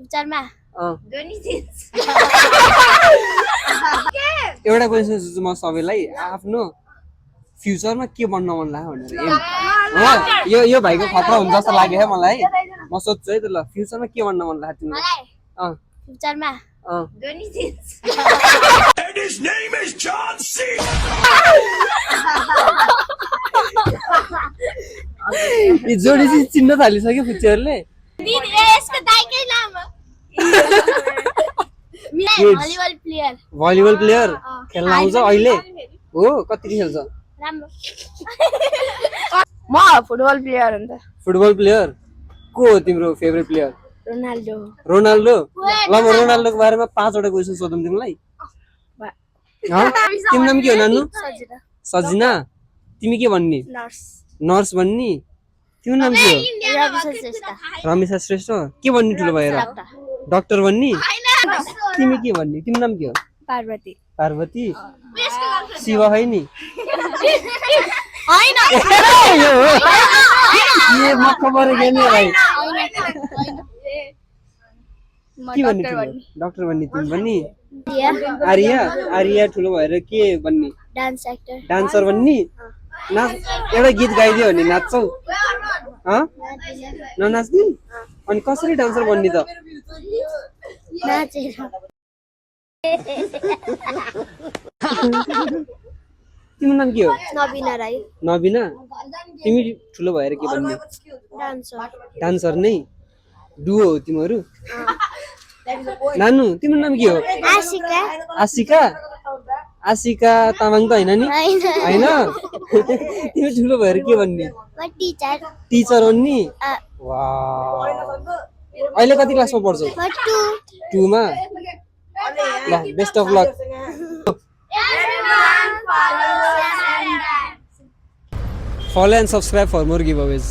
फ्युचरमा एउटा क्वेसन सोध्छु म सबैलाई आफ्नो फ्युचरमा के बन्न मन लाग्यो भनेर एम यो यो भाइको खतरा हुन्छ जस्तो लाग्यो है मलाई म सोध्छु है त ल फ्युचरमा के बन्न मन लाग्यो तिमीलाई फ्युचरमा And his name is John C. यो जोडी चाहिँ चिन्न थालिसक्यो फ्युचरले भलिबल प्लेयर भलिबल प्लेयर खेल्न आउँछ अहिले हो कति खेल्छ राम्रो म फुटबल प्लेयर हो नि त फुटबल प्लेयर को हो तिम्रो फेभरेट प्लेयर रोनाल्डो रोनाल्डो ल म रोनाल्डोको बारेमा 5 वटा क्वेसन सोधौँ तिमीलाई तिम्रो नाम के हो नानु सजिना तिमी के भन्ने नर्स भन्ने तिम्रो नाम के हो रमेश श्रेष्ठ के भन्ने ठुलो भएर डाक्टर भन्ने तिमी के भन्ने तिम्रो नाम के हो पार्वती पार्वती शिव है नि हैन ये मक्क परे के नि भाइ के भन्ने तिम्रो डाक्टर भन्ने तिमी भन्ने आर्या आर्या ठुलो भएर के भन्ने डान्स एक्टर डान्सर भन्ने नाच एउटा गीत गाइदियो भने नाच्छौ ननाच्ने अनि कसरी डान्सर बन्ने त नाचेर तिम्रो नाम के हो नबिना राई नबिना तिमी ठुलो भएर के बन्ने डान्सर डान्सर नै डुओ हो तिमीहरू नानु तिम्रो नाम के हो आशिका आशिका आशिका तामाङ त हैन नि हैन तिमी ठुलो भएर के बन्ने म टिचर टिचर बन्ने वाउ अहिले कति क्लासमा पढ्छौ म 2 2 मा ल best of lock follow and subscribe for more giveaways